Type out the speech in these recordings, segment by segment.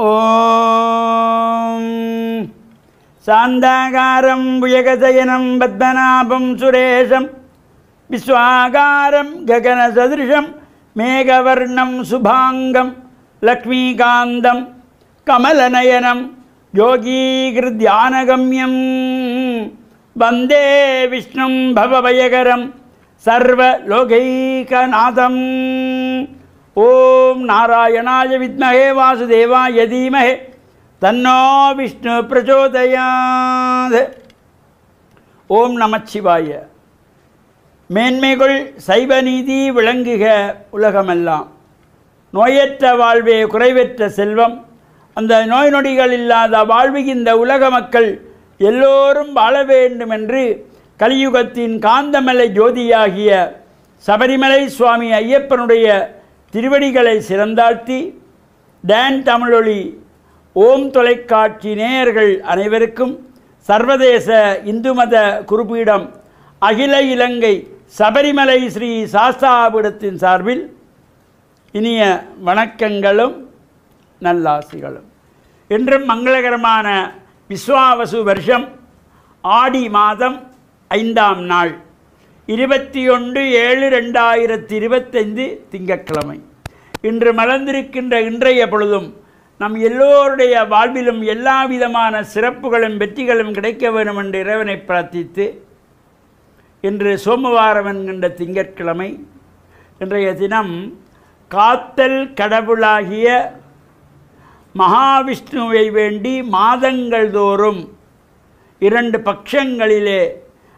ஓம் சாந்தாகாரம் புயகசயனம் பத்மநாபம் சுரேஷம் விஸ்வாகாரம் ககனசதிருஷம் மேகவர்ணம் சுபாங்கம் லக்ஷ்மீகாந்தம் கமலநயனம் யோகீகிருத்யானகம்யம் வந்தே விஷ்ணும் பவபயகரம் சர்வலோகைகநாதம். ஓம் நாராயணாய வித்மஹே வாசுதேவாய தீமஹே தன்னோ விஷ்ணு பிரச்சோதயாத். ஓம் நமச்சிவாய. மேன்மைகள் சைவ நீதி விளங்குக உலகமெல்லாம். நோயற்ற வாழ்வே குறைவற்ற செல்வம். அந்த நோய் நொடிகள் இல்லாத வாழ்வுகின்ற உலக மக்கள் எல்லோரும் வாழ வேண்டும் என்று கலியுகத்தின் காந்தமலை ஜோதியாகிய சபரிமலை சுவாமி ஐயப்பனுடைய திருவடிகளை சிறந்தாழ்த்தி டான் தமிழொலி ஓம் தொலைக்காட்சி நேயர்கள் அனைவருக்கும் சர்வதேச இந்து மத குருபீடம் அகில இலங்கை சபரிமலை ஸ்ரீ சாஸ்தாபீடத்தின் சார்பில் இனிய வணக்கங்களும் நல்லாசிகளும். இன்றும் மங்களகரமான விஸ்வாவசு வருஷம் ஆடி மாதம் 5ஆம் நாள் 21/7/2025 திங்கட்கிழமை. இன்று மலர்ந்திருக்கின்ற இன்றைய பொழுதும் நம் எல்லோருடைய வாழ்விலும் எல்லா விதமான சிறப்புகளும் வெற்றிகளும் கிடைக்க வேண்டும் என்று இறைவனை பிரார்த்தித்து இன்று சோமவாரம் என்கின்ற திங்கட்கிழமை. இன்றைய தினம் காத்தல் கடவுளாகிய மகாவிஷ்ணுவை வேண்டி மாதங்கள் தோறும் 2 பட்சங்களிலே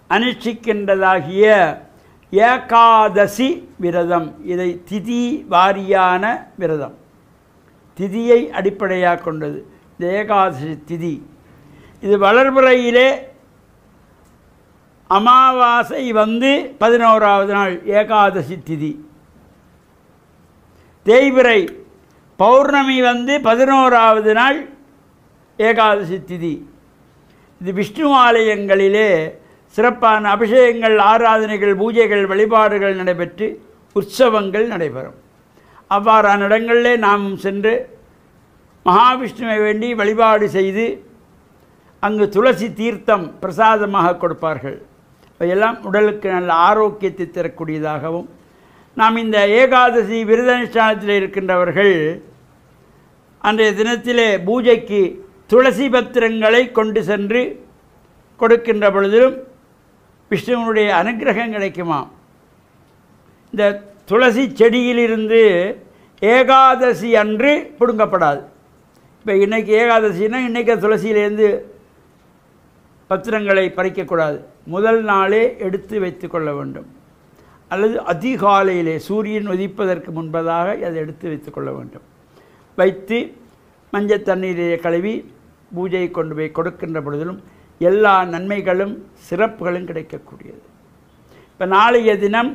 அனுஷ்டிக்கின்றதாகிய ஏகாதசி விரதம். இதை திதி வாரியான விரதம், திதியை அடிப்படையாக கொண்டது இந்த ஏகாதசி திதி. இது வளர்பிறையிலே அமாவாசை 11வது நாள் ஏகாதசி திதி. தேய்பிறை பௌர்ணமி 11வது நாள் ஏகாதசி திதி. இது விஷ்ணு ஆலயங்களிலே சிறப்பான அபிஷேகங்கள், ஆராதனைகள், பூஜைகள், வழிபாடுகள் நடைபெற்று உற்சவங்கள் நடைபெறும். அவ்வாறான இடங்களிலே நாம் சென்று மகாவிஷ்ணுவை வேண்டி வழிபாடு செய்து அங்கு துளசி தீர்த்தம் பிரசாதமாக கொடுப்பார்கள். அவையெல்லாம் உடலுக்கு நல்ல ஆரோக்கியத்தை தரக்கூடியதாகவும், நாம் இந்த ஏகாதசி விரதனுஷ்டானத்தில் இருக்கின்றவர்கள் அன்றைய தினத்திலே பூஜைக்கு துளசி பத்திரங்களை கொண்டு சென்று கொடுக்கின்ற பொழுதிலும் விஷ்ணுவனுடைய அனுக்கிரகம் கிடைக்குமா. இந்த துளசி செடியிலிருந்து ஏகாதசி அன்று பிடுங்கப்படாது. இப்போ இன்றைக்கி ஏகாதசின்னா இன்றைக்கி துளசியிலேருந்து பத்திரங்களை பறிக்கக்கூடாது. முதல் நாளே எடுத்து வைத்து கொள்ள வேண்டும். அல்லது அதிகாலையிலே சூரியன் உதிப்பதற்கு முன்பதாக அதை எடுத்து வைத்து கொள்ள வேண்டும். வைத்து மஞ்சள் தண்ணீரை கழுவி பூஜையை கொண்டு போய் கொடுக்கின்ற பொழுதிலும் எல்லா நன்மைகளும் சிறப்புகளும் கிடைக்கக்கூடியது. இப்போ நாளைய தினம்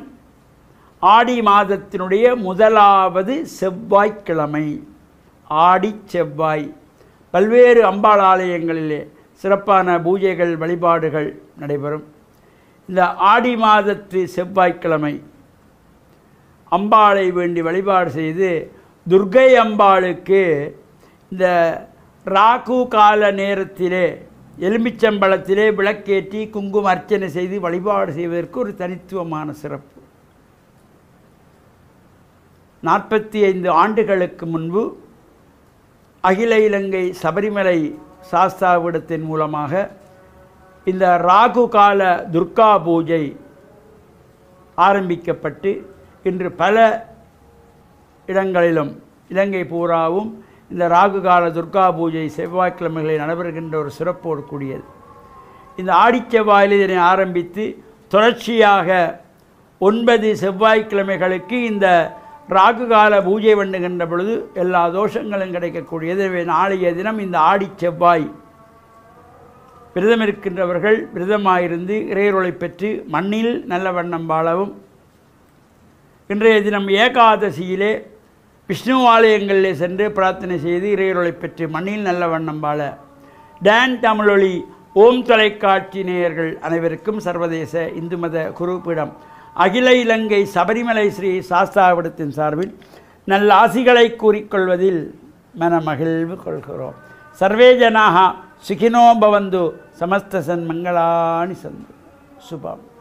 ஆடி மாதத்தினுடைய 1வது செவ்வாய்க்கிழமை, ஆடி செவ்வாய். பல்வேறு அம்பாள் ஆலயங்களிலே சிறப்பான பூஜைகள் வழிபாடுகள் நடைபெறும். இந்த ஆடி மாதத்து செவ்வாய்க்கிழமை அம்பாளை வேண்டி வழிபாடு செய்து துர்க்கை அம்பாளுக்கு இந்த ராகு கால நேரத்திலே எலுமிச்சம்பழத்திலே விளக்கேற்றி குங்கும அர்ச்சனை செய்து வழிபாடு செய்வதற்கு ஒரு தனித்துவமான சிறப்பு. 45 ஆண்டுகளுக்கு முன்பு அகில இலங்கை சபரிமலை சாஸ்தாபீடத்தின் மூலமாக இந்த ராகு கால துர்கா பூஜை ஆரம்பிக்கப்பட்டு இன்று பல இடங்களிலும் இலங்கை பூராவும் இந்த ராகு கால துர்கா பூஜை செவ்வாய்க்கிழமைகளில் நடைபெறுகின்ற ஒரு சிறப்போடு கூடியது. இந்த ஆடிச்செவ்வாயில் இதனை ஆரம்பித்து தொடர்ச்சியாக 9 செவ்வாய்க்கிழமைகளுக்கு இந்த ராகு கால பூஜை பண்ணுகின்ற பொழுது எல்லா தோஷங்களும் கிடைக்கக்கூடியது. நாளைய தினம் இந்த ஆடிச்செவ்வாய் விரதம் இருக்கின்றவர்கள் விரதமாயிருந்து இறையருளை பெற்று மண்ணில் நல்ல வண்ணம் வாழவும், இன்றைய தினம் ஏகாதசியிலே விஷ்ணு ஆலயங்களிலே சென்று பிரார்த்தனை செய்து இறையருளை பெற்று மண்ணில் நல்ல வண்ணம் வாழ டான் தமிழொலி ஓம் தொலைக்காட்சி நேயர்கள் அனைவருக்கும் சர்வதேச இந்து மத குருபீடம் அகில இலங்கை சபரிமலை ஸ்ரீ சாஸ்தாபீடத்தின் சார்பில் நல்ல ஆசிகளை கூறிக்கொள்வதில் மனமகிழ்வு கொள்கிறோம். சர்வே ஜனாக சுகினோ பவந்து சமஸ்த சன்மங்களானி சந்து. சுபம்.